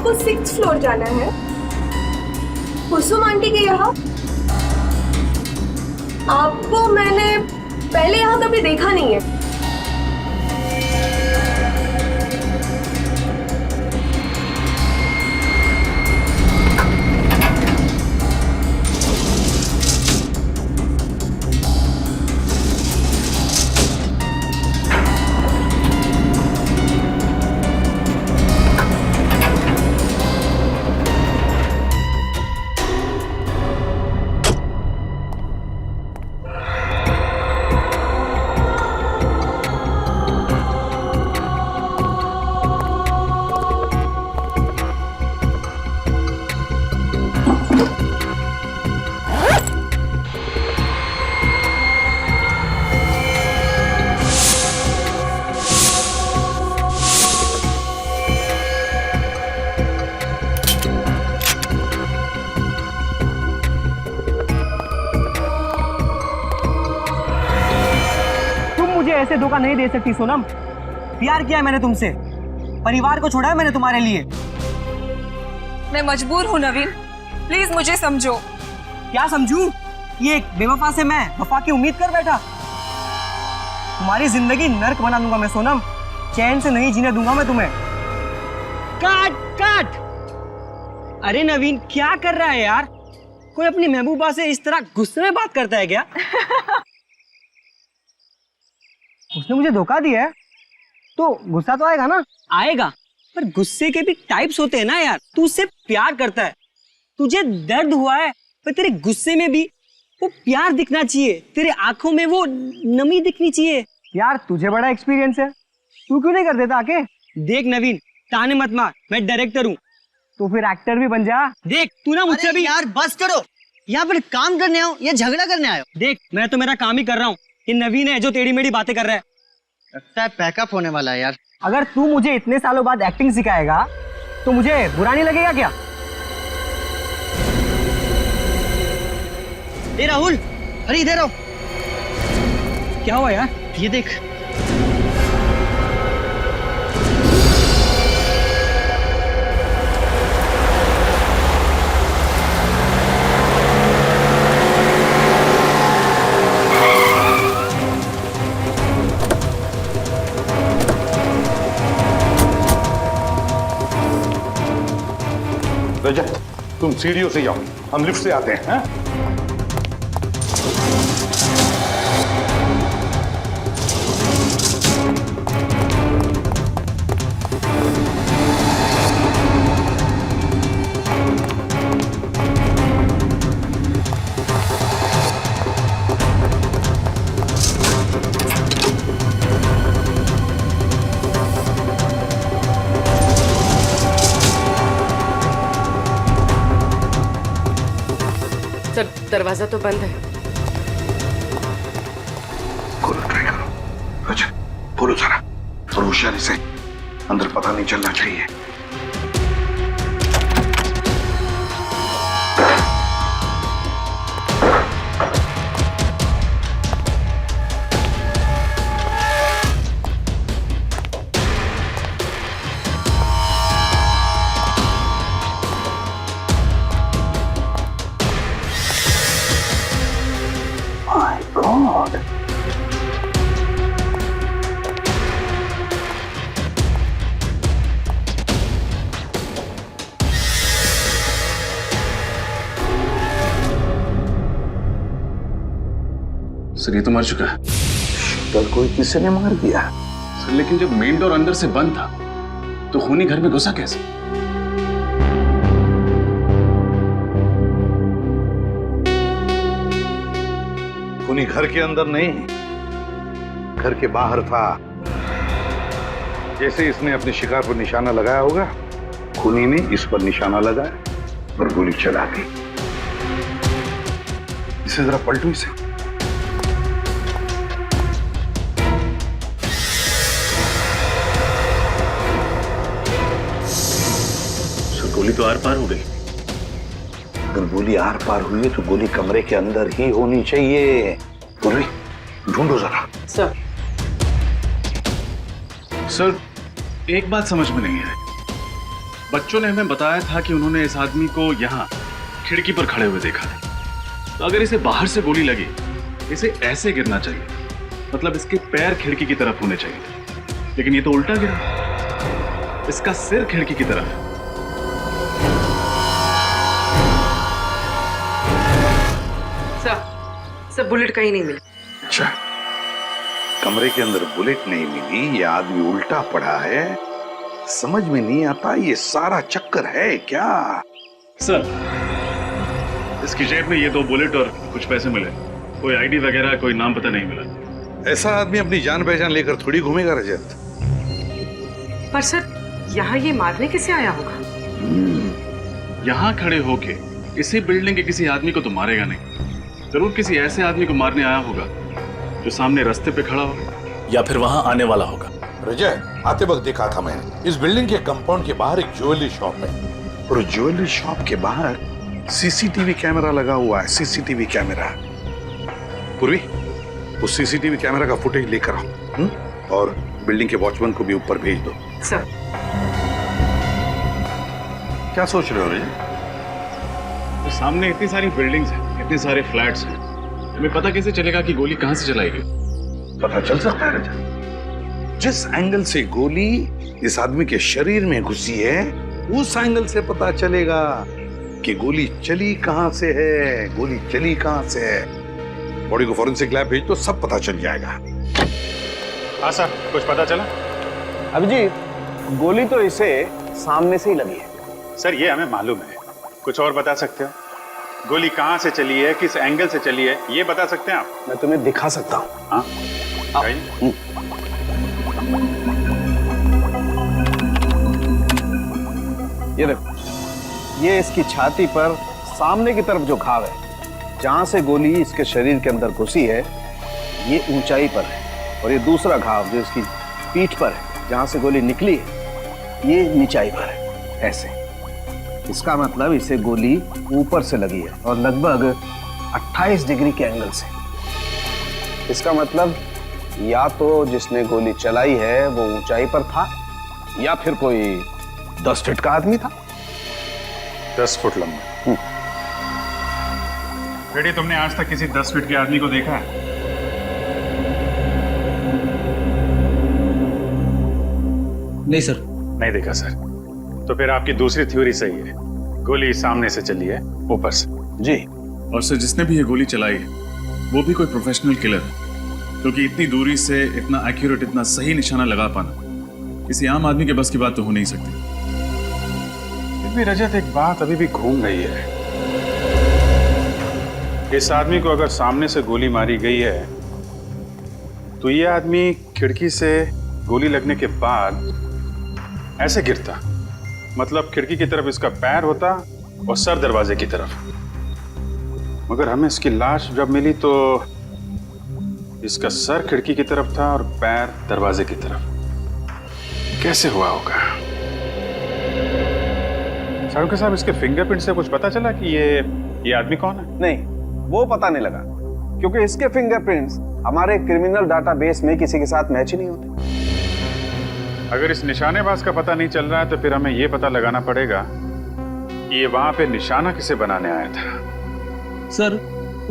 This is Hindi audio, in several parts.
आपको 6th फ्लोर जाना है। कुसुम आंटी के यहाँ। आपको मैंने पहले यहाँ कभी देखा नहीं है। ऐसे धोखा नहीं दे सकती सोनम। प्यार किया मैंने तुमसे, परिवार को छोड़ा है मैंने तुम्हारे लिए। मैं मजबूर हूँ नवीन, प्लीज मुझे समझो। क्या समझूं? ये एक बेवफा से मैं वफा की उम्मीद कर बैठा। तुम्हारी जिंदगी नर्क बना दूंगा मैं सोनम, चैन से नहीं जीने दूंगा मैं तुम्हें। काट काट। अरे नवीन क्या कर रहा है यार? कोई अपनी महबूबा से इस तरह गुस्से में बात करता है क्या? उसने मुझे धोखा दिया है तो गुस्सा तो आएगा ना? आएगा, पर गुस्से के भी टाइप्स होते हैं ना यार। तू उससे प्यार करता है, तुझे दर्द हुआ है, पर तेरे गुस्से में भी वो प्यार दिखना चाहिए, तेरे आंखों में वो नमी दिखनी चाहिए। यार तुझे बड़ा एक्सपीरियंस है, तू क्यों नहीं कर देता आके? देख नवीन, ताने मत मार, मैं डायरेक्टर हूँ, तो फिर एक्टर भी बन जा। देख तू ना मुझसे भी। यार बस करो, यहाँ पर काम करने आओ या झगड़ा करने आयो? देख मैं तो मेरा काम ही कर रहा हूँ, ये नवीन है जो टेढ़ी मेढ़ी बातें कर रहा है। लगता है पैकअप होने वाला है यार। अगर तू मुझे इतने सालों बाद एक्टिंग सिखाएगा तो मुझे बुरा नहीं लगेगा क्या? ए राहुल, अरे इधर आओ। क्या हुआ यार? ये देख। रजत, तुम सीढ़ियों से जाओ, हम लिफ्ट से आते हैं। हाँ? सर दरवाजा तो बंद है। खोलो, ट्राई करो। रजत खोलो जरा, और होशियारी से, अंदर पता नहीं चलना चाहिए। सर ये तो मर चुका है। डर कोई किसी ने मार दिया सर, लेकिन जब मेन डोर अंदर से बंद था तो खूनी घर में घुसा कैसे? खूनी घर के अंदर नहीं, घर के बाहर था। जैसे इसने अपने शिकार पर निशाना लगाया होगा, खूनी ने इस पर निशाना लगाया और गोली चला दी। इसे जरा पलटो इसे। गोली तो आर पार हो गई। अगर गोली आर पार हुई है तो गोली कमरे के अंदर ही होनी चाहिए। गोली ढूंढो जरा। सर सर एक बात समझ में नहीं आ रही, बच्चों ने हमें बताया था कि उन्होंने इस आदमी को यहाँ खिड़की पर खड़े हुए देखा है। तो अगर इसे बाहर से गोली लगी, इसे ऐसे गिरना चाहिए, मतलब इसके पैर खिड़की की तरफ होने चाहिए, लेकिन ये तो उल्टा गिरा। इसका सिर खिड़की की तरफ है। सर बुलेट कहीं नहीं मिली। अच्छा, कमरे के अंदर बुलेट नहीं मिली, ये आदमी उल्टा पड़ा है। समझ में नहीं आता ये सारा चक्कर है क्या? सर, इसकी जेब में ये 2 बुलेट और कुछ पैसे मिले। कोई आईडी वगैरह, कोई नाम पता नहीं मिला। ऐसा आदमी अपनी जान पहचान लेकर थोड़ी घूमेगा रजत। पर सर यहाँ ये मारने कैसे आया होगा? यहाँ खड़े होके इसी बिल्डिंग के किसी आदमी को तो मारेगा नहीं। जरूर किसी ऐसे आदमी को मारने आया होगा जो सामने रास्ते पे खड़ा हो या फिर वहां आने वाला होगा। रजत, आते वक्त देखा था मैंने, इस बिल्डिंग के कंपाउंड के बाहर एक ज्वेलरी शॉप है, और ज्वेलरी शॉप के बाहर सीसीटीवी कैमरा लगा हुआ है। CCTV camera. पूर्वी, उस सीसीटीवी कैमरा का फुटेज लेकर आओ और बिल्डिंग के वॉचमैन को भी ऊपर भेज दो। सर। क्या सोच रहे हो रजत? तो सामने इतनी सारी बिल्डिंग्स हैं, इतने सारे फ्लैट्स हैं, हमें पता कैसे चलेगा कि गोली कहां से चलाई गई? पता चल सकता है रजत। जिस एंगल से गोली इस आदमी के शरीर में घुसी है, उस एंगल से पता चलेगा कि गोली चली कहां से है। गोली चली कहां से है। बॉडी को फॉरेंसिक लैब भेज तो सब पता चल जाएगा। हाँ सर, कुछ पता चला? अभिजीत, गोली तो इसे सामने से ही लगी है। सर ये हमें मालूम है, कुछ और बता सकते हो? गोली कहां से चली है, किस एंगल से चली है, ये बता सकते हैं आप? मैं तुम्हें दिखा सकता हूँ। हाँ, ये देखो, ये इसकी छाती पर सामने की तरफ जो घाव है, जहां से गोली इसके शरीर के अंदर घुसी है, ये ऊंचाई पर है। और ये दूसरा घाव जो इसकी पीठ पर है, जहां से गोली निकली है, ये नीचाई पर है। ऐसे इसका मतलब इसे गोली ऊपर से लगी है और लगभग 28 डिग्री के एंगल से। इसका मतलब या तो जिसने गोली चलाई है वो ऊंचाई पर था, या फिर कोई 10 फीट का आदमी था। 10 फुट लंबा। बेटी, तुमने आज तक किसी 10 फीट के आदमी को देखा है? नहीं सर। नहीं देखा सर। तो फिर आपकी दूसरी थ्योरी सही है, गोली सामने से चली है, ऊपर से। जी। और सर, जिसने भी ये गोली चलाई है वो भी कोई प्रोफेशनल किलर है, क्योंकि इतनी दूरी से इतना एक्यूरेट, इतना सही निशाना लगा पाना किसी आम आदमी के बस की बात तो हो नहीं सकती। फिर भी रजत, एक बात अभी भी घूम रही है। इस आदमी को अगर सामने से गोली मारी गई है तो ये आदमी खिड़की से गोली लगने के बाद ऐसे गिरता, मतलब खिड़की की तरफ इसका पैर होता और सर दरवाजे की तरफ। मगर हमें इसकी लाश जब मिली तो इसका सर खिड़की की तरफ था और पैर दरवाजे की तरफ। कैसे हुआ होगा? साहब साहब, इसके फिंगरप्रिंट से कुछ पता चला कि ये आदमी कौन है? नहीं, वो पता नहीं लगा, क्योंकि इसके फिंगरप्रिंट्स हमारे क्रिमिनल डाटाबेस में किसी के साथ मैच ही नहीं होते। अगर इस निशानेबाज का पता नहीं चल रहा है तो फिर हमें यह पता लगाना पड़ेगा कि ये वहां पे निशाना किसे बनाने आया था। सर,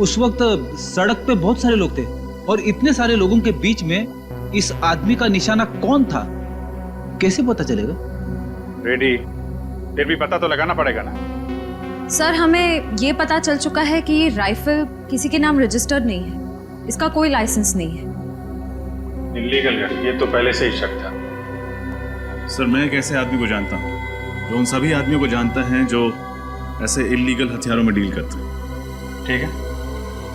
उस वक्त सड़क पे बहुत सारे लोग थे और इतने सारे लोगों के बीच में इस आदमी का निशाना कौन था, कैसे पता चलेगा? रेडी, फिर भी पता तो लगाना पड़ेगा ना। सर, हमें ये पता चल चुका है कि ये राइफल किसी के नाम रजिस्टर्ड नहीं है, इसका कोई लाइसेंस नहीं है। इल्लीगल गन, ये तो पहले से ही शक था। सर, मैं एक ऐसे आदमी को जानता हूँ जो उन सभी आदमियों को जानता है जो ऐसे इल्लीगल हथियारों में डील करते हैं। ठीक है,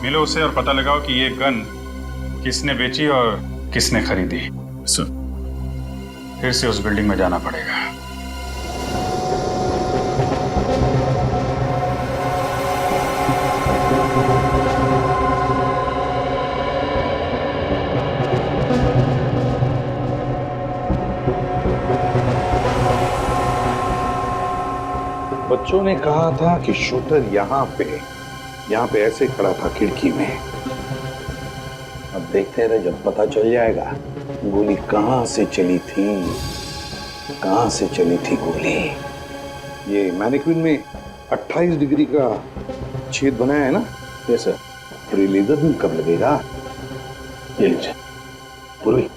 मिलो उससे और पता लगाओ कि ये गन किसने बेची और किसने खरीदी। सर, फिर से उस बिल्डिंग में जाना पड़ेगा। बच्चों ने कहा था कि शूटर यहाँ पे ऐसे खड़ा था खिड़की में। अब देखते रहे, जब पता चल जाएगा गोली कहां से चली थी, कहां से चली थी गोली। ये मैनिक्विन में 28 डिग्री का छेद बनाया है ना? Yes sir. और ये लेजर बीम कब लगेगा? ये लीजिए। पूर्वी,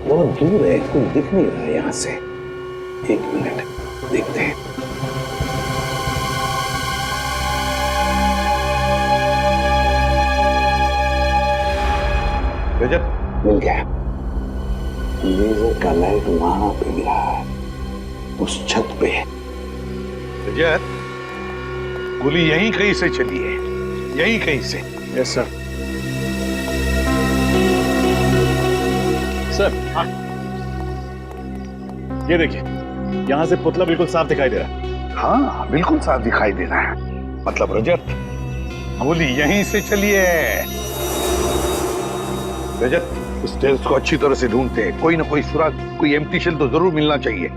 बहुत दूर है, कुछ दिख नहीं रहा है यहां से। 1 मिनट देखते हैं। रजत, मिल गया। लेजर का लाइट वहां पे गिरा है, उस छत पे। रजत, गोली यहीं कहीं से चली है, यहीं कहीं से। Yes sir. सर, ये देखिए, यहां से पुतला बिल्कुल साफ दिखाई दे रहा है। हाँ, बिल्कुल साफ दिखाई दे रहा है। मतलब रजत, गोली यहीं से चली है। रजत, इस टेल्स को अच्छी तरह से ढूंढते हैं। कोई ना कोई सुराग, कोई एम्प्टी शेल तो जरूर मिलना चाहिए।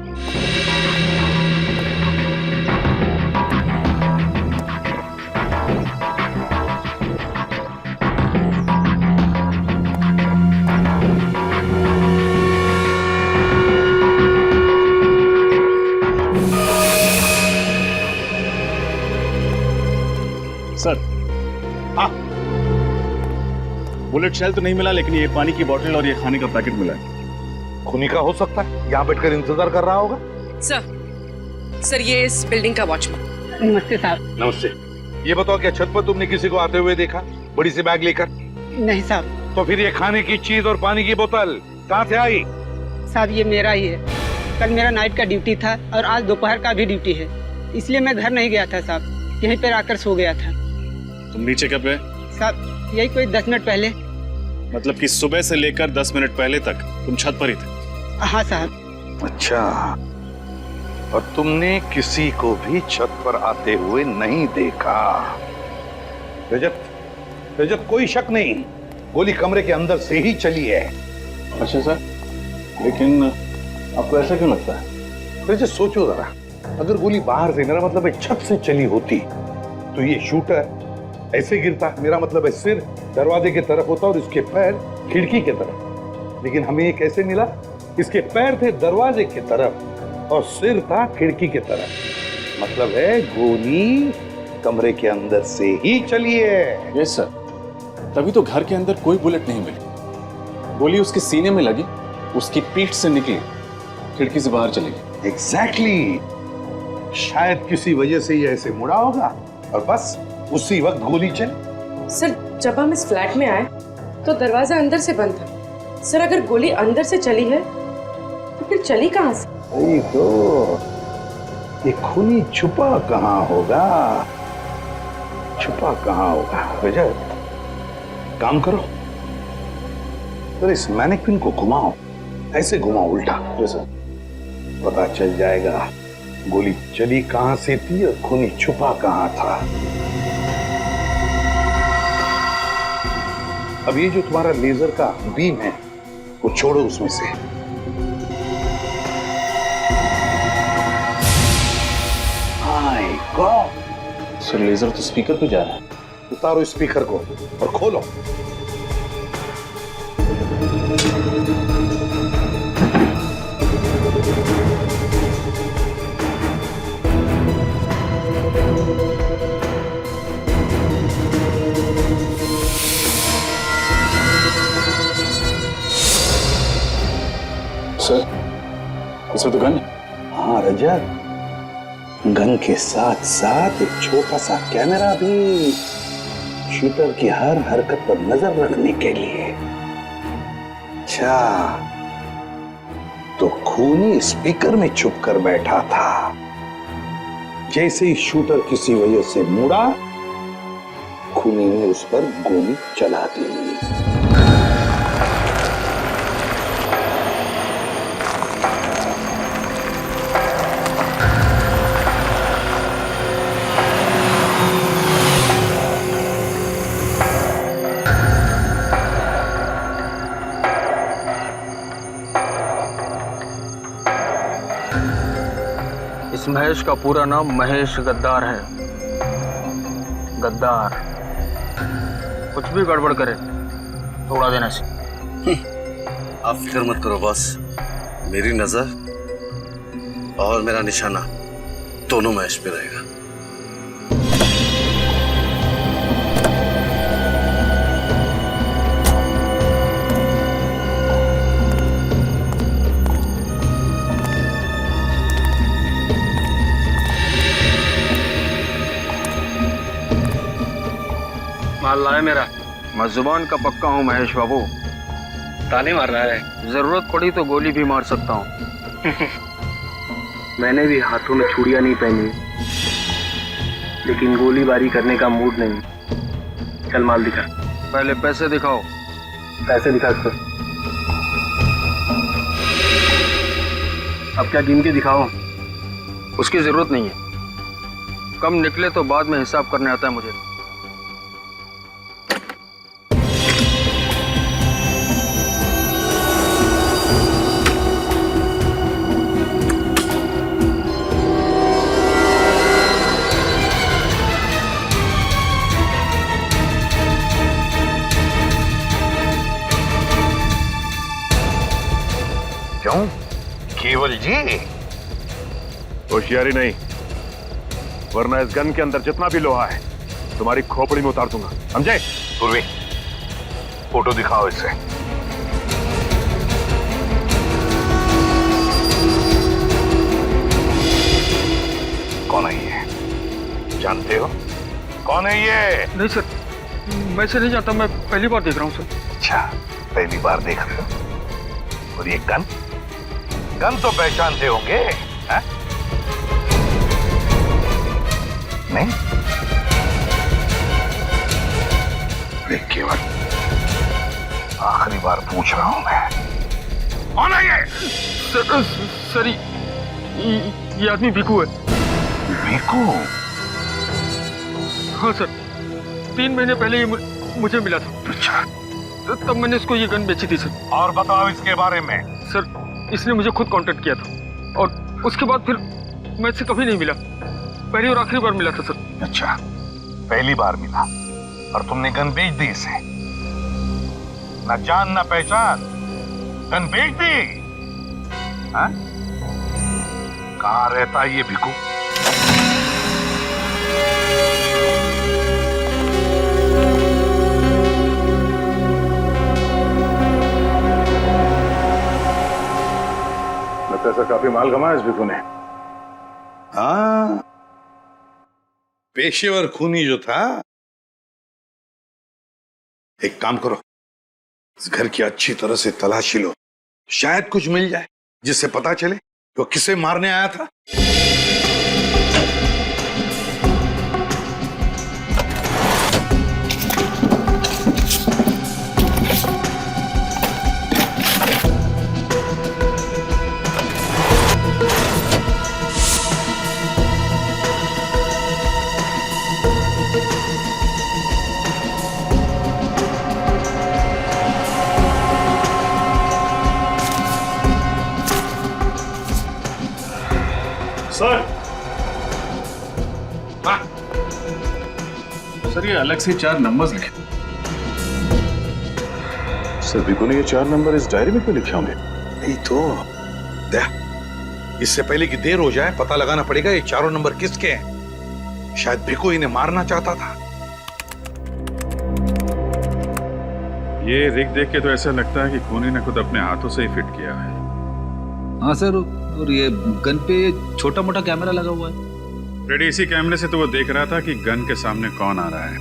सर, हाँ, बुलेट शेल तो नहीं मिला, लेकिन ये पानी की बोतल और ये खाने का पैकेट मिला है। खूनी का हो सकता है, यहाँ बैठकर इंतजार कर रहा होगा। सर ये इस बिल्डिंग का वॉचमैन। नमस्ते साहब। नमस्ते। ये बताओ, क्या छत पर तुमने किसी को आते हुए देखा, बड़ी सी बैग लेकर? नहीं साहब। तो फिर ये खाने की चीज और पानी की बोतल कहाँ से आई? साहब ये मेरा ही है। कल मेरा नाइट का ड्यूटी था और आज दोपहर का भी ड्यूटी है, इसलिए मैं घर नहीं गया था साहब, यहीं पर आकर सो गया था। तुम नीचे कब गए? साहब यही कोई 10 मिनट पहले। मतलब कि सुबह से लेकर 10 मिनट पहले तक तुम छत पर ही थे? हाँ साहब। अच्छा, और तुमने किसी को भी छत पर आते हुए नहीं देखा? रजत, रजत, कोई शक नहीं, गोली कमरे के अंदर से ही चली है। अच्छा सर, लेकिन आपको ऐसा क्यों लगता है? रजत सोचो जरा, अगर गोली बाहर से, मेरा मतलब है छत से चली होती, तो ये शूटर ऐसे गिरता, मेरा मतलब है सिर दरवाजे की तरफ होता और इसके पैर खिड़की की तरफ। लेकिन हमें ये कैसे मिला? इसके पैर थे दरवाजे की तरफ और सिर था खिड़की की तरफ। मतलब है गोली कमरे के अंदर से ही चली है। यस सर, तभी तो घर के अंदर कोई बुलेट नहीं मिली। गोली उसके सीने में लगी, उसकी पीठ से निकली, खिड़की से बाहर चली गई। एग्जैक्टली, शायद किसी वजह से ये ऐसे मुड़ा होगा और बस उसी वक्त गोली चली। सर जब हम इस फ्लैट में आए तो दरवाजा अंदर से बंद था। सर अगर गोली अंदर से चली है तो फिर चली कहाँ से? वही तो, ये खूनी छुपा कहाँ होगा? छुपा कहाँ होगा? रजत, काम करो, तो इस मैनिक्विन को घुमाओ, ऐसे घुमाओ उल्टा, जैसा पता चल जाएगा गोली चली कहाँ से थी और खूनी छुपा कहाँ था। अब ये जो तुम्हारा लेजर का बीम है, वो छोड़ो उसमें से। माय गॉड, सर लेजर तो स्पीकर पे जा रहा है। उतारो स्पीकर को और खोलो। सर इसमें तो गन है। हाँ रजत, गन के साथ साथ एक छोटा सा कैमरा भी, शूटर की हर हरकत पर नजर रखने के लिए। अच्छा, तो खूनी स्पीकर में छुप कर बैठा था। जैसे ही शूटर किसी वजह से मुड़ा, खूनी ने उस पर गोली चला दी। इस महेश का पूरा नाम महेश गद्दार है। गद्दार कुछ भी गड़बड़ करे तोड़ा देने से। आप फिक्र मत करो बॉस, मेरी नजर और मेरा निशाना दोनों महेश पे रहेगा। माल लाए मेरा। मैं जुबान का पक्का हूँ महेश बाबू। ताने मार रहा है। जरूरत पड़ी तो गोली भी मार सकता हूँ। मैंने भी हाथों में छुरियां नहीं पहनी, लेकिन गोलीबारी करने का मूड नहीं। चल माल दिखा। पहले पैसे दिखाओ। पैसे दिखा सर। अब क्या गिन के दिखाओ? उसकी जरूरत नहीं है, कम निकले तो बाद में हिसाब करने आता है मुझे। क्यों केवल जी? होशियारी नहीं, वरना इस गन के अंदर जितना भी लोहा है तुम्हारी खोपड़ी में उतार दूंगा, समझे? पूर्वी, फोटो दिखाओ इसे। कौन है ये? जानते हो कौन है ये? नहीं सर, मैं से नहीं जानता, मैं पहली बार देख रहा हूँ सर। अच्छा, पहली बार देख रहे हो? और ये गन? गन तो पहचानते होंगे, हैं? नहीं? देख केवल, आखिरी बार पूछ रहा हूं मैं, कौन है ये? सर ये आदमी भिकू है। भिकू? हाँ सर, 3 महीने पहले ये मुझे मिला था। अच्छा, तब मैंने इसको ये गन बेची थी सर। और बताओ इसके बारे में। सर, इसने मुझे खुद कांटेक्ट किया था और उसके बाद फिर मैं इससे कभी नहीं मिला। पहली और आखिरी बार मिला था सर। अच्छा, पहली बार मिला और तुमने गन बेच दी इसे? ना जान ना पहचान, गन बेच दी? हाँ? कहाँ रहता है ये भिकू? ऐसा काफी माल कमाया इस भिकू ने। हाँ, पेशेवर खूनी जो था। एक काम करो, इस घर की अच्छी तरह से तलाशी लो, शायद कुछ मिल जाए जिससे पता चले वो किसे मारने आया था। सर, सर ये अलग से 4 नंबर्स लिखे। सर भिकू ने ये 4 नंबर इस डायरी में क्यों लिखे होंगे? नहीं तो इससे पहले कि देर हो जाए पता लगाना पड़ेगा ये चारों नंबर किसके हैं। शायद भिकू इन्हें मारना चाहता था। ये रिग देख के तो ऐसा लगता है कि खूनी ने खुद अपने हाथों से ही फिट किया है। हाँ सर, और ये गन पे छोटा मोटा कैमरा लगा हुआ है। रेडी, इसी कैमरे से तो वो देख रहा था कि गन के सामने कौन आ रहा है।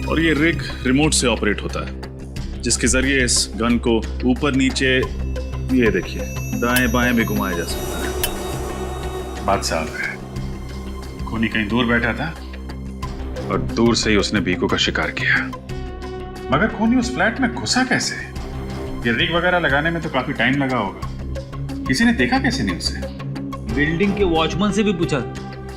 और ये रिग रिमोट से ऑपरेट होता है, जिसके जरिए इस गन को ऊपर नीचे, ये देखिए, दाएं बाएं में घुमाया जा सकता है। बात साफ है, खूनी कहीं दूर बैठा था और दूर से ही उसने भिकू का शिकार किया। मगर खूनी उस फ्लैट में घुसा कैसे? ये रिग वगैरह लगाने में तो काफी टाइम लगा होगा। किसी ने देखा कैसे नहीं उसे? बिल्डिंग के वॉचमैन से भी पूछा,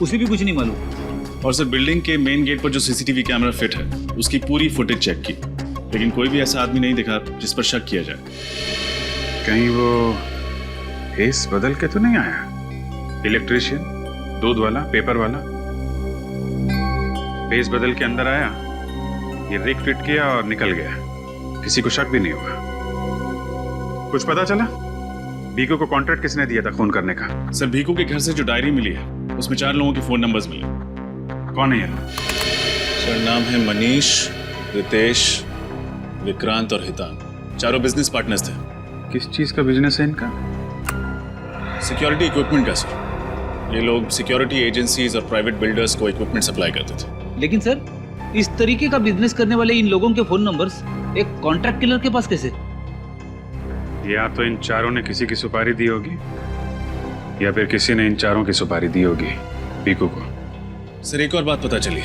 उसे भी कुछ नहीं मालूम। और सर बीडिंग के मेन गेट पर जो सीसीटीवी कैमरा फिट है उसकी पूरी फुटेज चेक की, लेकिन कोई भी ऐसा आदमी नहीं दिखा जिस पर शक किया जाए। कहीं वो फेस बदल के तो नहीं आया? इलेक्ट्रिशियन, दूध वाला, पेपर वाला, फेस बदल के अंदर आया, ये रिग फिट किया और निकल गया। किसी को शक भी नहीं होगा। कुछ पता चला भीकू को कॉन्ट्रैक्ट किसने दिया था खून करने का? सर भीकू के घर से जो डायरी मिली है उसमें 4 लोगों के फोन नंबर्स मिले। कौन है ये लोग? सर नाम है मनीष, रितेश, विक्रांत और हितान। चारों बिजनेस पार्टनर्स थे। किस चीज का बिजनेस है इनका? सिक्योरिटी इक्विपमेंट का सर। ये लोग सिक्योरिटी एजेंसीज और प्राइवेट बिल्डर्स को इक्विपमेंट सप्लाई करते थे। लेकिन सर इस तरीके का बिजनेस करने वाले इन लोगों के फोन नंबर्स एक कॉन्ट्रैक्ट किलर के पास कैसे? या तो इन चारों ने किसी की सुपारी दी होगी या फिर किसी ने इन चारों की सुपारी दी होगी भीकू को। सर एक और बात पता चली।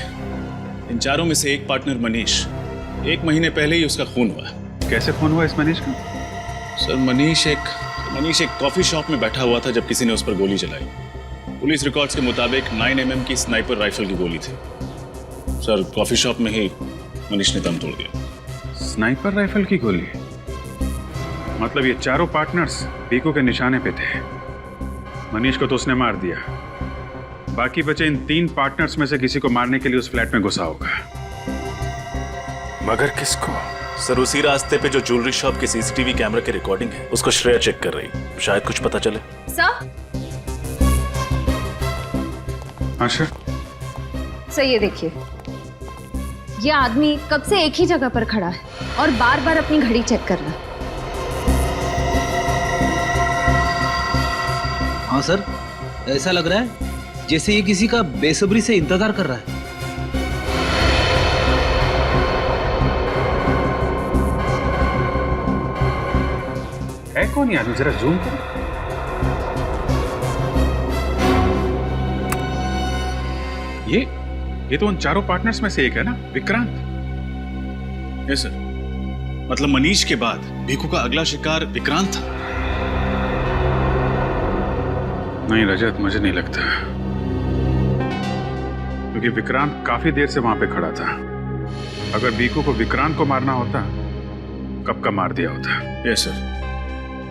इन चारों में से एक पार्टनर मनीष 1 महीने पहले ही उसका खून हुआ। कैसे खून हुआ इस मनीष का? सर मनीष एक कॉफी शॉप में बैठा हुआ था जब किसी ने उस पर गोली चलाई। पुलिस रिकॉर्ड्स के मुताबिक 9mm की स्नाइपर राइफल की गोली थी। सर कॉफी शॉप में ही मनीष ने दम तोड़ दिया। स्नाइपर राइफल की गोली? मतलब ये चारों पार्टनर्स भीकू के निशाने पे थे। मनीष को तो उसने मार दिया, बाकी बचे इन 3 पार्टनर्स में से किसी को मारने के लिए उस फ्लैट में घुसा होगा। मगर किसको? सर उसी रास्ते पे जो ज्वेलरी शॉप के सीसीटीवी कैमरा की रिकॉर्डिंग है उसको श्रेया चेक कर रही। शायद कुछ पता चले। सर अच्छा सर ये देखिए, ये आदमी कब से एक ही जगह पर खड़ा है और बार बार अपनी घड़ी चेक कर रहा है। हाँ सर, ऐसा लग रहा है जैसे ये किसी का बेसब्री से इंतजार कर रहा है। है कौन ये आदमी? जरा जूम करो। ये तो उन चारों पार्टनर्स में से एक है ना, विक्रांत? Yes sir. मतलब मनीष के बाद भीकू का अगला शिकार विक्रांत था। नहीं रजत, मुझे नहीं लगता, क्योंकि विक्रांत काफी देर से वहां पे खड़ा था। अगर भीकू को विक्रांत को मारना होता कब का मार दिया होता। Yes sir.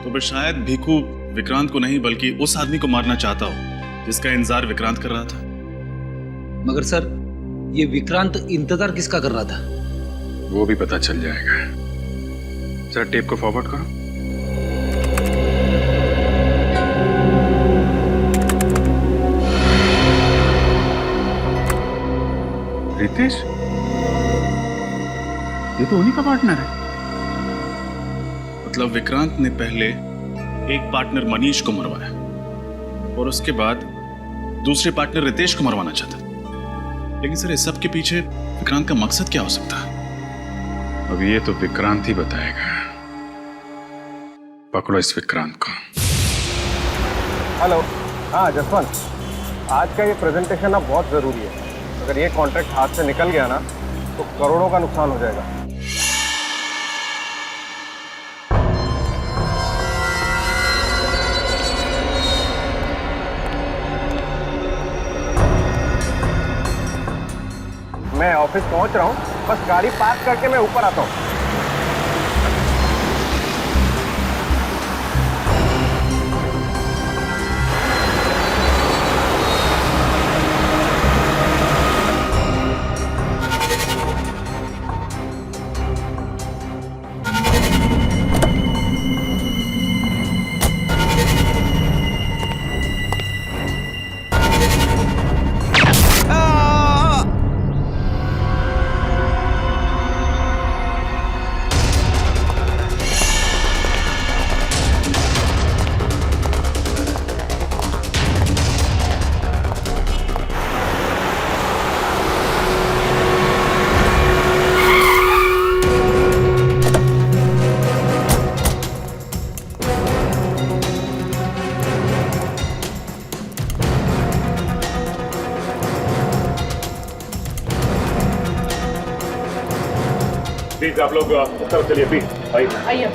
तो फिर शायद भीकू विक्रांत को नहीं बल्कि उस आदमी को मारना चाहता हो जिसका इंतजार विक्रांत कर रहा था। मगर सर ये विक्रांत इंतजार किसका कर रहा था? वो भी पता चल जाएगा। जरा टेप को फॉरवर्ड करो। रितेश, ये तो उन्हीं का पार्टनर है। मतलब विक्रांत ने पहले एक पार्टनर मनीष को मरवाया और उसके बाद दूसरे पार्टनर रितेश को मरवाना चाहता। लेकिन सर इस सब के पीछे विक्रांत का मकसद क्या हो सकता है? अब ये तो विक्रांत ही बताएगा। पकड़ो इस विक्रांत को। हेलो, हाँ जसवंत, आज का ये प्रेजेंटेशन अब बहुत ज़रूरी है। अगर ये कॉन्ट्रैक्ट हाथ से निकल गया ना तो करोड़ों का नुकसान हो जाएगा। मैं ऑफिस पहुंच रहा हूँ, बस गाड़ी पार्क करके मैं ऊपर आता हूँ। प्लीज आप लोग उस तरफ चलिए। प्लीज आइए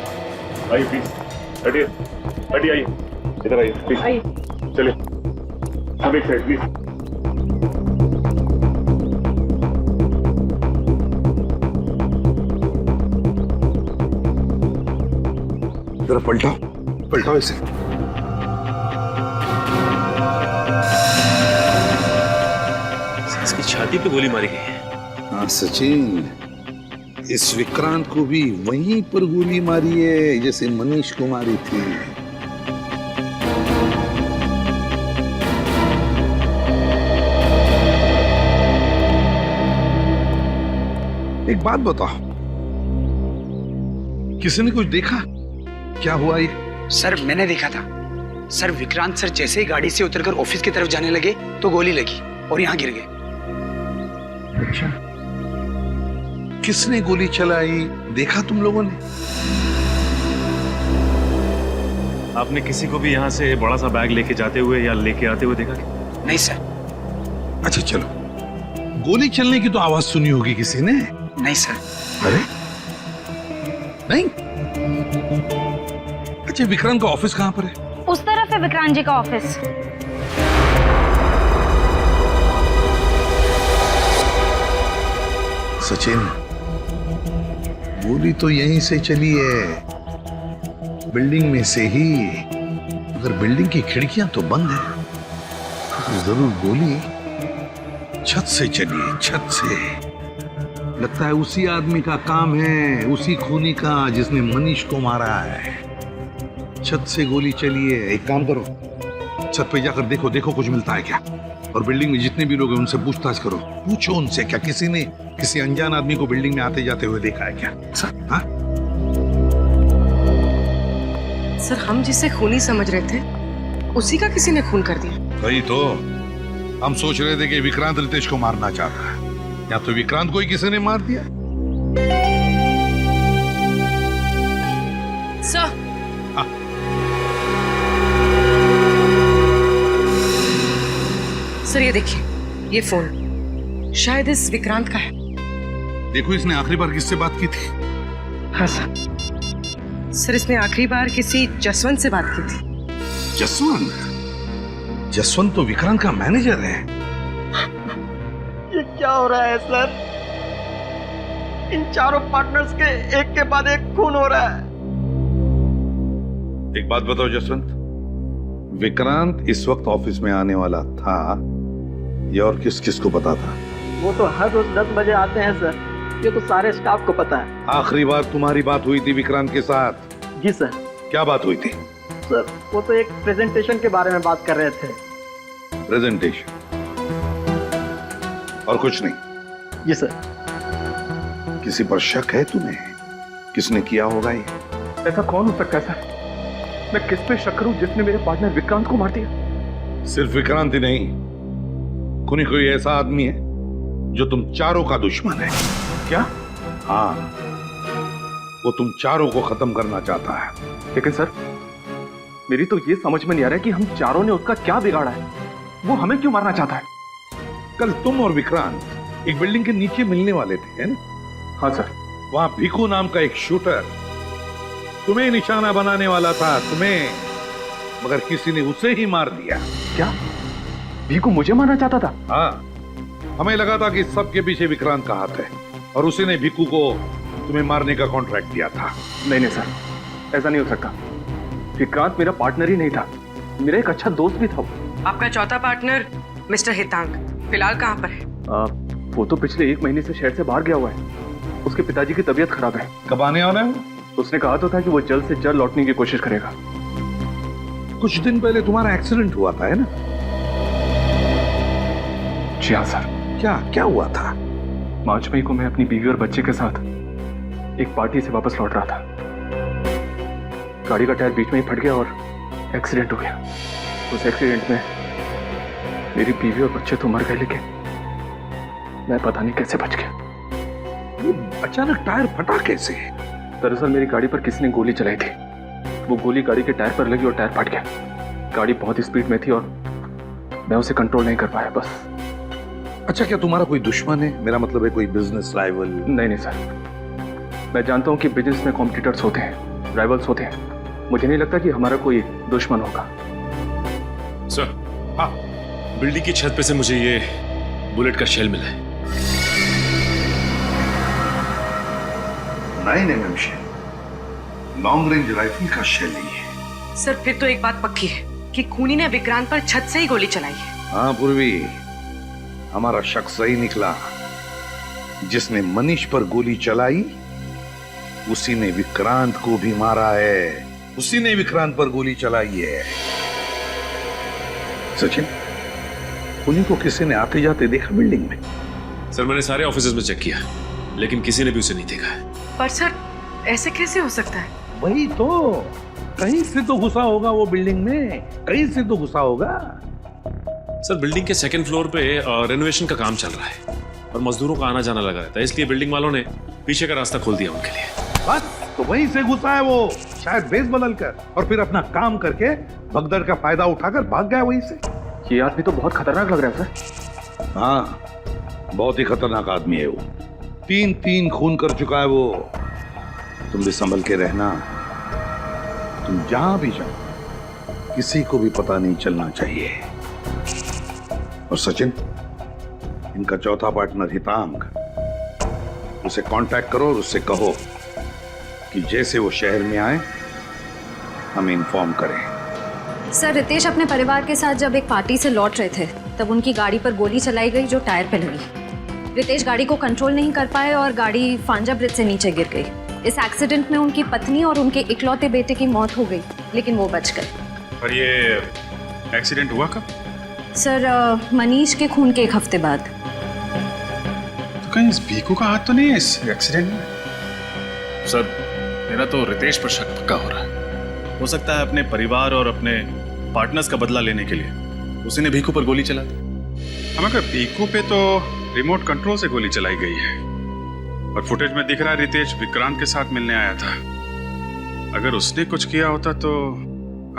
आइए प्लीज। हटिए हटिए, आइए इधर आइए प्लीज। चलिए सब एक साइड प्लीज। जरा पलटाओ पलटाओ इसे। इसकी छाती पे गोली मारी गई है। हाँ सचिन, इस विक्रांत को भी वहीं पर गोली मारी है जैसे मनीष को मारी थी। एक बात बताओ, किसी ने कुछ देखा? क्या हुआ ये? सर मैंने देखा था सर, विक्रांत सर जैसे ही गाड़ी से उतरकर ऑफिस की तरफ जाने लगे तो गोली लगी और यहाँ गिर गए। अच्छा, किसने गोली चलाई देखा तुम लोगों ने? आपने किसी को भी यहाँ से बड़ा सा बैग लेके जाते हुए या लेके आते हुए देखा? नहीं सर। अच्छा चलो, गोली चलने की तो आवाज सुनी होगी किसी ने? नहीं सर। अरे नहीं? अच्छा, विक्रांत का ऑफिस कहाँ पर है? उस तरफ है विक्रांत जी का ऑफिस। सचिन, गोली तो यहीं से चली है, बिल्डिंग में से ही। अगर बिल्डिंग की खिड़कियां तो बंद है तो जरूर गोली छत से चली है, छत से। लगता है उसी आदमी का काम है, उसी खूनी का जिसने मनीष को मारा है। छत से गोली चली है। एक काम करो, छत पे जाकर देखो, देखो कुछ मिलता है क्या। और बिल्डिंग में जितने भी लोग हैं उनसे पूछताछ करो, पूछो उनसे क्या किसी ने किसी अनजान आदमी को बिल्डिंग में आते जाते हुए देखा है क्या? हाँ? सर, हम जिसे खूनी समझ रहे थे उसी का किसी ने खून कर दिया। वही तो हम सोच रहे थे कि विक्रांत रितेश को मारना चाहता है, या तो विक्रांत को ही किसी ने मार दिया। सर, सर ये देखिए, ये फोन शायद इस विक्रांत का है। देखो, इसने आखिरी बार किससे बात की थी? हाँ सर। सर, इसने आखिरी बार किसी जसवंत से बात की थी। जसवंत? जसवंत तो विक्रांत का मैनेजर है। ये क्या हो रहा है सर? इन चारों पार्टनर्स के एक के बाद एक खून हो रहा है। एक बात बताओ जसवंत, विक्रांत इस वक्त ऑफिस में आने वाला था, ये और किस किस को पता था? वो तो हर रोज 10 बजे आते हैं सर, ये तो सारे स्टाफ को पता है। आखिरी बार तुम्हारी बात हुई थी विक्रांत के साथ? जी सर। क्या बात हुई थी? सर, वो तो एक प्रेजेंटेशन के बारे में बात कर रहे थे। प्रेजेंटेशन? और कुछ नहीं? जी सर। किसी पर शक है तुम्हें? किसने किया होगा ये? ऐसा कौन हो सकता है सर? मैं किस पे शक करूं जिसने मेरे पार्टनर विक्रांत को मार दिया? सिर्फ विक्रांत ही नहीं, कोई ऐसा आदमी है जो तुम चारों का दुश्मन है। क्या? हाँ, वो तुम चारों को खत्म करना चाहता है। लेकिन सर, मेरी तो ये समझ में नहीं आ रहा है कि हम चारों ने उसका क्या बिगाड़ा है। वो हमें क्यों मारना चाहता है? कल तुम और विक्रांत एक बिल्डिंग के नीचे मिलने वाले थे, है ना? हाँ सर। वहां भिकू नाम का एक शूटर तुम्हें निशाना बनाने वाला था, तुम्हें, मगर किसी ने उसे ही मार दिया। क्या? भिकू मुझे मारना चाहता था? हाँ, हमें लगा था कि सबके पीछे विक्रांत का हाथ है और उसी ने भिकू को तुम्हें मारने का कॉन्ट्रैक्ट दिया था। नहीं नहीं सर, ऐसा नहीं हो सकता। विक्रांत मेरा पार्टनर ही नहीं था, मेरा एक अच्छा दोस्त भी था। आपका चौथा पार्टनर मिस्टर हितांक फिलहाल कहाँ पर है? वो तो पिछले 1 महीने से शहर से बाहर गया हुआ है। उसके पिताजी की तबीयत खराब है। कब आने वाला है? उसने कहा तो था कि वो जल्द से जल्द लौटने की कोशिश करेगा। कुछ दिन पहले तुम्हारा एक्सीडेंट हुआ था, है ना? जी हाँ सर। क्या हुआ था? 5 मई को मैं अपनी बीवी और बच्चे के साथ एक पार्टी से वापस लौट रहा था। गाड़ी का टायर बीच में ही फट गया और एक्सीडेंट हो गया। उस एक्सीडेंट में मेरी बीवी और बच्चे तो मर गए, लेकिन मैं पता नहीं कैसे बच गया। ये अचानक टायर फटा कैसे? दरअसल मेरी गाड़ी पर किसी ने गोली चलाई थी। वो गोली गाड़ी के टायर पर लगी और टायर फट गया। गाड़ी बहुत स्पीड में थी और मैं उसे कंट्रोल नहीं कर पाया, बस। अच्छा, क्या तुम्हारा कोई दुश्मन है? मेरा मतलब है कोई बिजनेस राइवल? नहीं नहीं सर, मैं जानता हूं कि बिजनेस में कॉम्पिटिटर्स होते हैं, राइवल्स होते हैं। मुझे नहीं लगता कि हमारा कोई दुश्मन होगा। सर, हाँ, बिल्डिंग की छत पे से मुझे ये बुलेट का शेल मिला है। 9 mm shell, long range rifle का शेल ही है। सर, फिर तो एक बात पक्की है कि खूनी ने विक्रांत पर छत से ही गोली चलाई है। हाँ पूर्वी, हमारा शक सही निकला। जिसने मनीष पर गोली चलाई उसी ने विक्रांत को भी मारा है, उसी ने विक्रांत पर गोली चलाई है। सचिन, उन्हीं को किसी ने आते जाते देखा बिल्डिंग में? सर मैंने सारे ऑफिसेज में चेक किया, लेकिन किसी ने भी उसे नहीं देखा है। पर सर ऐसे कैसे हो सकता है? वही तो, कहीं से तो घुसा होगा वो बिल्डिंग में, कहीं से तो घुसा होगा। सर बिल्डिंग के सेकंड फ्लोर पे रेनोवेशन का काम चल रहा है और मजदूरों का आना जाना लगा रहता है, इसलिए बिल्डिंग वालों ने पीछे का रास्ता खोल दिया उनके लिए। बस तो वहीं से घुसा है वो, शायद बेस बदल कर, और फिर अपना काम करके भगदड़ का फायदा उठाकर भाग गया वहीं से। ये आदमी तो बहुत खतरनाक लग रहा है सर। हाँ, बहुत ही खतरनाक आदमी है वो। 3 खून कर चुका है वो। तुम भी संभल के रहना, तुम जहां भी जाओ किसी को भी पता नहीं चलना चाहिए। और सचिन, इनका चौथा पार्टनर हितांग, उसे कांटेक्ट करो और उससे कहो कि जैसे वो शहर में आए हमें इन्फॉर्म करें। सर रितेश अपने परिवार के साथ जब एक पार्टी से लौट रहे थे तब उनकी गाड़ी पर गोली चलाई गई जो टायर पे लगी। रितेश गाड़ी को कंट्रोल नहीं कर पाए और गाड़ी फांजा ब्रिज से नीचे गिर गई। इस एक्सीडेंट में उनकी पत्नी और उनके इकलौते बेटे की मौत हो गई, लेकिन वो बच गए। और ये एक्सीडेंट हुआ कब? सर मनीष के खून के 1 हफ्ते बाद। तो कहीं इस भीखू का हाथ तो नहीं है इस एक्सीडेंट में? सर मेरा तो रितेश पर शक पक्का हो रहा है। हो सकता है अपने परिवार और अपने पार्टनर्स का बदला लेने के लिए उसी ने भीखू पर गोली चला दी। हमारे भीखू पे तो रिमोट कंट्रोल से गोली चलाई गई है और फुटेज में दिख रहा है रितेश विक्रांत के साथ मिलने आया था। अगर उसने कुछ किया होता तो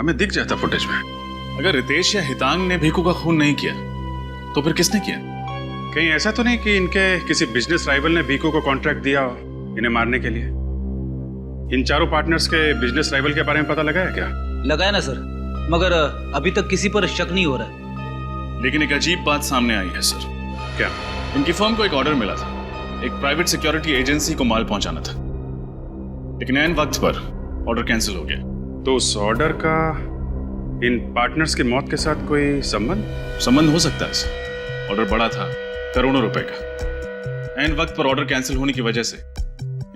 हमें दिख जाता फुटेज में। अगर रितेश या हितांग ने भीखू का खून नहीं किया तो फिर किसने किया? कहीं ऐसा तो नहीं कि इनके किसी बिजनेस राइवल ने भीखू को कॉन्ट्रैक्ट दिया हो इन्हें मारने के लिए? इन चारों पार्टनर्स के बिजनेस राइवल के बारे में पता लगा है क्या? लगाया ना सर, मगर अभी तक किसी पर शक नहीं हो रहा है। लेकिन एक अजीब बात सामने आई है सर। क्या? उनकी फर्म को एक ऑर्डर मिला था, एक प्राइवेट सिक्योरिटी एजेंसी को माल पहुंचाना था, लेकिन ऐन वक्त पर ऑर्डर कैंसिल हो गया। तो उस ऑर्डर का इन पार्टनर्स की मौत के साथ कोई संबंध हो सकता है सर। ऑर्डर बड़ा था, करोड़ों रुपए का। ऐन वक्त पर ऑर्डर कैंसिल होने की वजह से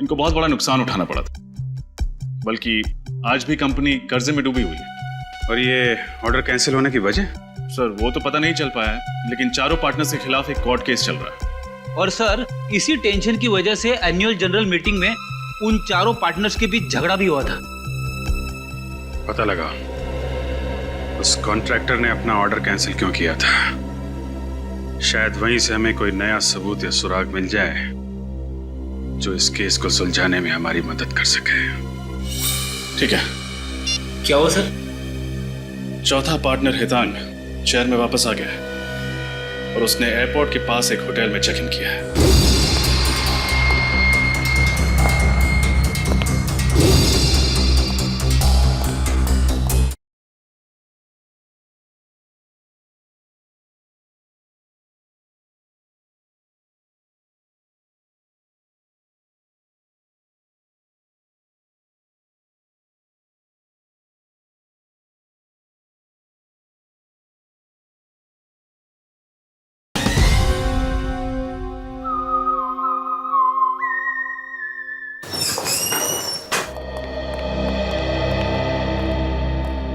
इनको बहुत बड़ा नुकसान उठाना पड़ा था, बल्कि आज भी कंपनी कर्जे में डूबी हुई है। और ये ऑर्डर कैंसिल होने की वजह? सर वो तो पता नहीं चल पाया है, लेकिन चारों पार्टनर्स के खिलाफ एक कोर्ट केस चल रहा है। और सर इसी टेंशन की वजह से एनुअल जनरल मीटिंग में उन चारों पार्टनर्स के बीच झगड़ा भी हुआ था। पता लगा उस कॉन्ट्रैक्टर ने अपना ऑर्डर कैंसिल क्यों किया था। शायद वहीं से हमें कोई नया सबूत या सुराग मिल जाए जो इस केस को सुलझाने में हमारी मदद कर सके। ठीक है। क्या हुआ सर? चौथा पार्टनर हितांग शहर में वापस आ गया है और उसने एयरपोर्ट के पास एक होटल में चेक इन किया है।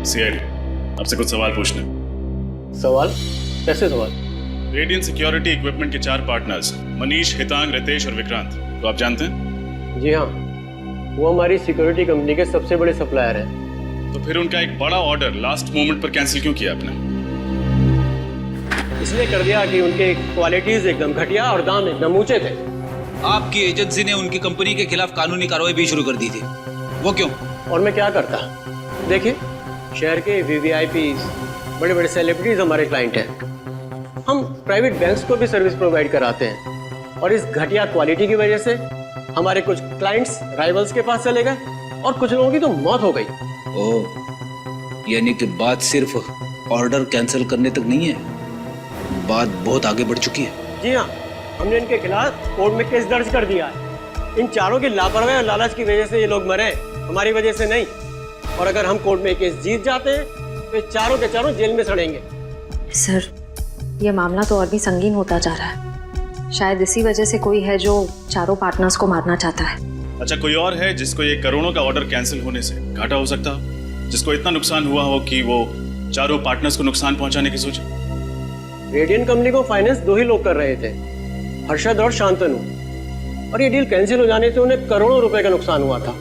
सीआईडी आपसे कुछ सवाल पूछने। सवाल? कैसे सवाल? रेडियन सिक्योरिटी इक्विपमेंट के 4 पार्टनर्स मनीष, हितांग, रितेश और विक्रांत तो आप जानते हैं? जी हाँ, वो हमारी सिक्योरिटी कंपनी के सबसे बड़े सप्लायर हैं। तो फिर उनका एक बड़ा ऑर्डर लास्ट मोमेंट पर कैंसिल क्यों किया आपने? इसलिए कर दिया कि उनके क्वालिटीज एकदम घटिया और दाम एकदम ऊंचे थे। आपकी एजेंसी ने उनकी कंपनी के खिलाफ कानूनी कार्रवाई भी शुरू कर दी थी। वो क्यों? और मैं क्या करता? देखिए, शहर के वीवीआईपीज, बड़े बड़े सेलिब्रिटीज हमारे क्लाइंट हैं। हम प्राइवेट बैंक्स को भी सर्विस प्रोवाइड कराते हैं और इस घटिया क्वालिटी की वजह से हमारे कुछ क्लाइंट्स राइवल्स के पास चले गए और कुछ लोगों की तो मौत हो गई। ओह, यानी कि बात सिर्फ ऑर्डर कैंसिल करने तक नहीं है, बात बहुत आगे बढ़ चुकी है। जी हाँ, हमने इनके खिलाफ कोर्ट में केस दर्ज कर दिया है। इन चारों की लापरवाही और लालच की वजह से ये लोग मरे, हमारी वजह से नहीं। और अगर हम कोर्ट में केस जीत जाते हैं तो ये चारों के चारों जेल में सड़ेंगे। सर ये मामला तो और भी संगीन होता जा रहा है। शायद इसी वजह से कोई है जो चारों पार्टनर्स को मारना चाहता है। अच्छा, कोई और है जिसको ये करोड़ों का ऑर्डर कैंसिल होने से घाटा हो सकता हो, जिसको इतना नुकसान हुआ हो कि वो चारों पार्टनर्स को नुकसान पहुंचाने की सोचे? रेडियन कंपनी को फाइनेंस 2 ही लोग कर रहे थे, हर्षद और शांतनु, और ये डील कैंसिल हो जाने से उन्हें करोड़ों रुपए का नुकसान हुआ था।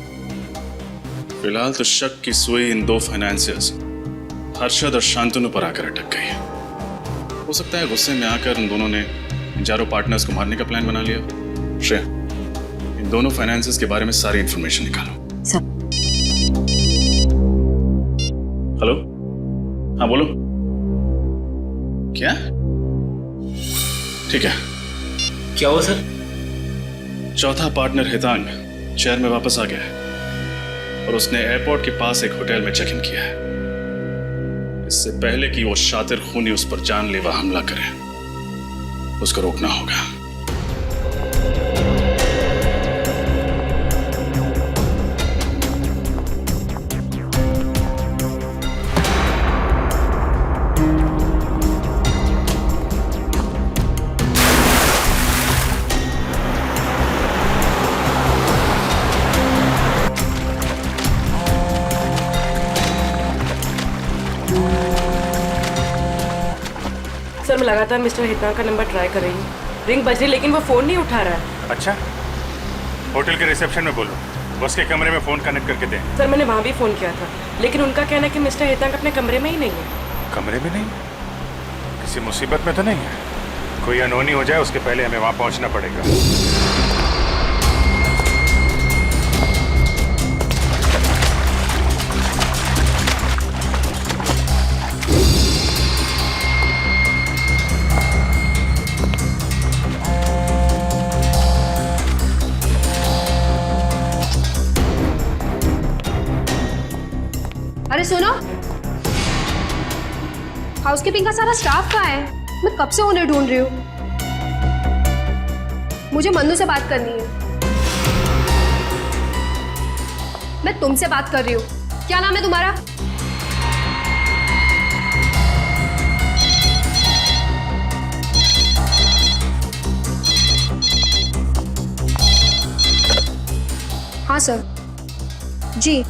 फिलहाल तो शक की सुई इन 2 फाइनेंसियर्स हर्षद और शांतनु पर आकर अटक गई है। हो सकता है गुस्से में आकर उन दोनों ने इन चारों पार्टनर्स को मारने का प्लान बना लिया। श्रेया, इन दोनों फाइनेंसियर्स के बारे में सारी इंफॉर्मेशन निकालो। सर। हेलो, हाँ बोलो। क्या? ठीक है। क्या हुआ सर? चौथा पार्टनर हितांग शहर में वापस आ गया है और उसने एयरपोर्ट के पास एक होटल में चेक इन किया है। इससे पहले कि वो शातिर खूनी उस पर जानलेवा हमला करे, उसको रोकना होगा। सर, मैं लगातार मिस्टर हितांग का नंबर ट्राई कर रही हूँ। रिंग बज रही लेकिन वो फोन नहीं उठा रहा है। अच्छा, होटल के रिसेप्शन में बोलो, बस के कमरे में फोन कनेक्ट करके दें। सर, मैंने वहाँ भी फोन किया था, लेकिन उनका कहना है कि मिस्टर हितांग अपने कमरे में ही नहीं है। कमरे में नहीं? किसी मुसीबत में तो नहीं है? कोई अनहोनी हो जाए उसके पहले हमें वहाँ पहुँचना पड़ेगा। अरे सुनो, हाउसकीपिंग का सारा स्टाफ कहाँ है? मैं कब से उन्हें ढूंढ रही हूँ। मुझे मन्नू से बात करनी है। मैं तुमसे बात कर रही हूँ। क्या नाम है तुम्हारा? हाँ सर जी,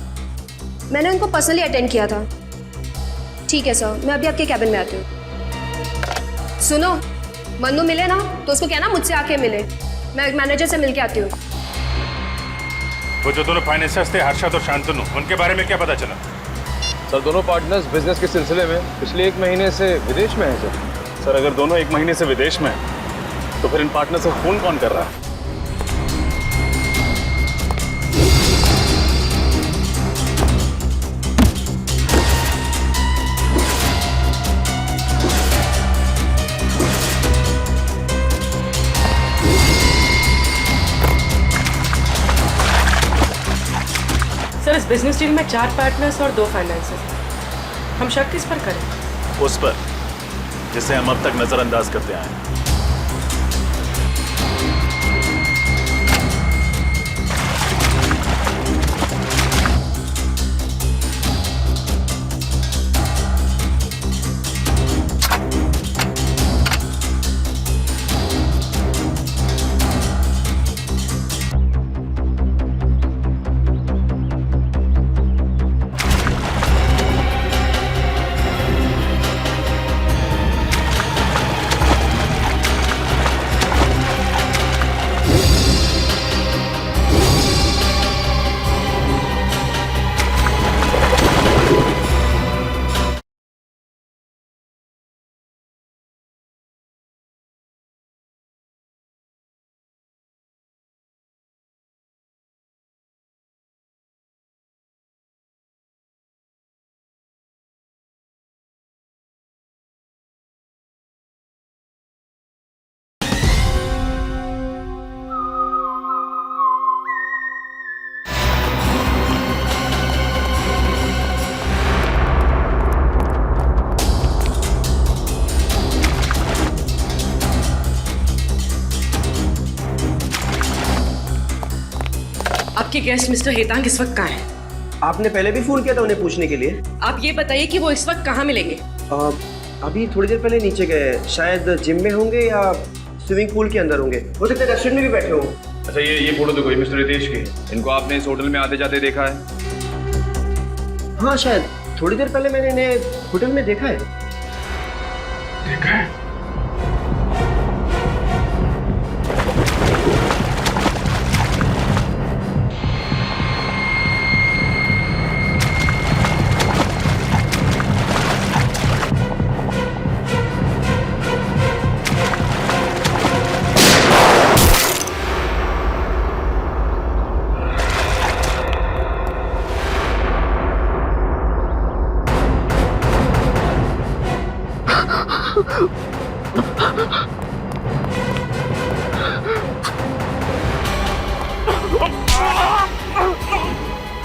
मैंने उनको पर्सनली अटेंड किया था। ठीक है सर, मैं अभी आपके कैबिन में आती हूँ। सुनो, मन्नू मिले ना तो उसको कहना मुझसे आके मिले। मैं मैनेजर से मिलके आती हूँ। वो जो दोनों फाइनेंसर्स थे, हर्षद और शांतनु, उनके बारे में क्या पता चला? सर, दोनों पार्टनर्स बिजनेस के सिलसिले में पिछले 1 महीने से विदेश में हैं सर। सर, अगर दोनों 1 महीने से विदेश में हैं, तो फिर इन पार्टनर से फोन कौन कर रहा है? सर, इस बिजनेस डील में 4 पार्टनर्स और 2 फाइनेंसर्स। हम शक किस पर करें? उस पर जिसे हम अब तक नजरअंदाज करते आए हैं। आपके गेस्ट मिस्टर हेतांग इस वक्त कहाँ हैं? आपने पहले भी फोन किया था उन्हें पूछने के लिए। आप ये बताइए कि वो इस वक्त कहाँ मिलेंगे? अभी थोड़ी देर पहले नीचे गए, शायद जिम में होंगे या स्विमिंग पूल के अंदर होंगे। हो सकता है रेस्टोरेंट में भी बैठे हों। अच्छा ये फोटो देखो, ये मिस्टर रितेश की है। इनको आपने इस होटल में आते जाते देखा है? हाँ शायद थोड़ी देर पहले मैंने इन्हें होटल में देखा है। देखा है?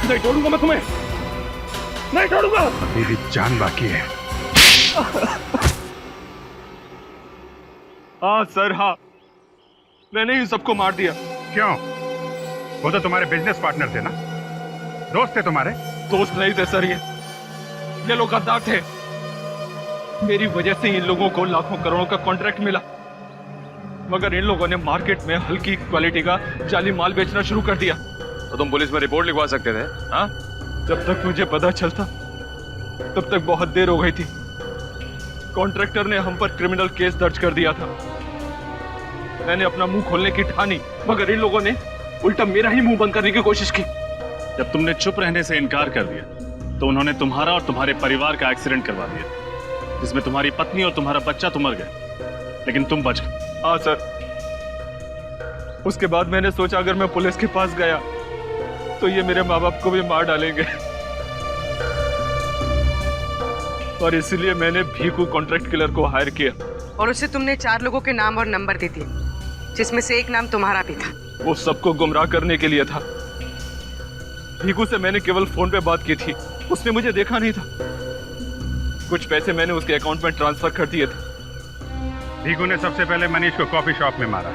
नहीं छोड़ूंगा मैं तुम्हें, नहीं छोड़ूंगा। अभी भी जान बाकी है। हाँ सर, हाँ, मैंने ही सबको मार दिया। क्यों? वो तो तुम्हारे बिजनेस पार्टनर थे ना, दोस्त थे तुम्हारे। दोस्त नहीं थे सर, ये लोग गद्दार थे। मेरी वजह से इन लोगों को लाखों करोड़ों का कॉन्ट्रैक्ट मिला, मगर इन लोगों ने मार्केट में हल्की क्वालिटी का जाली माल बेचना शुरू कर दिया। तो तुम पुलिस में रिपोर्ट लिखवा सकते थे। हाँ, जब तक मुझे पता चलता तब तक बहुत देर हो गई थी। कॉन्ट्रैक्टर ने हम पर क्रिमिनल केस दर्ज कर दिया था। मैंने अपना मुंह खोलने की ठानी, मगर इन लोगों ने उल्टा मेरा ही मुंह बंद करने की कोशिश की। जब तुमने चुप रहने से इनकार कर दिया तो उन्होंने तुम्हारा और तुम्हारे परिवार का एक्सीडेंट करवा दिया, जिसमें तुम्हारी पत्नी और तुम्हारा बच्चा तो मर गए, लेकिन तुम बच गए। हाँ सर, उसके बाद मैंने सोचा अगर मैं पुलिस के पास गया तो ये मेरे माँ बाप को भी मार डालेंगे, और इसलिए मैंने भीखू कॉन्ट्रैक्ट किलर को हायर किया। और उसे तुमने 4 लोगों के नाम और नंबर दे दिए, जिसमें से एक नाम तुम्हारा भी था। वो सबको गुमराह करने के लिए था। भीखू से मैंने केवल फोन पे बात की थी, उसने मुझे देखा नहीं था। कुछ पैसे मैंने उसके अकाउंट में ट्रांसफर कर दिए थे। भीखू ने सबसे पहले मनीष को कॉफी शॉप में मारा,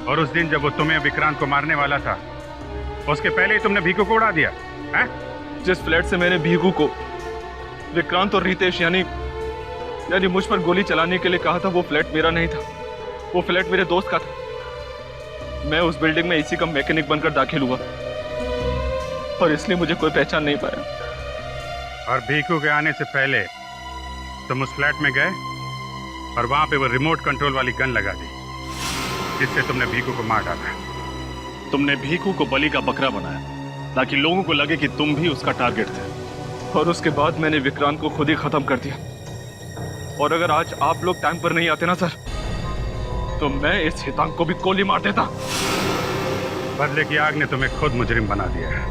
और उस दिन जब वो तुम्हें विक्रांत को मारने वाला था, उसके पहले ही तुमने भीखू को उड़ा दिया है? जिस फ्लैट से मैंने भीखू को विक्रांत और रितेश यानी मुझ पर गोली चलाने के लिए कहा था, वो फ्लैट मेरा नहीं था, वो फ्लैट मेरे दोस्त का था। मैं उस बिल्डिंग में इसी का मैकेनिक बनकर दाखिल हुआ, और इसलिए मुझे कोई पहचान नहीं पाया। और भीखू के आने से पहले तुम उस फ्लैट में गए और वहां पे वो रिमोट कंट्रोल वाली गन लगा दी, जिससे तुमने भीखू को मार डाला। तुमने भीखू को बलि का बकरा बनाया ताकि लोगों को लगे कि तुम भी उसका टारगेट थे, और उसके बाद मैंने विक्रांत को खुद ही खत्म कर दिया। और अगर आज आप लोग टाइम पर नहीं आते ना सर, तो मैं इस हितांक को भी गोली मार देता। बदले की आग ने तुम्हें खुद मुजरिम बना दिया है।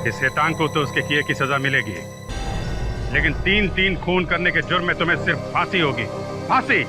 इस हितांक को तो उसके किए की सजा मिलेगी, लेकिन 3-3 खून करने के जुर्म में तुम्हें सिर्फ फांसी होगी, फांसी।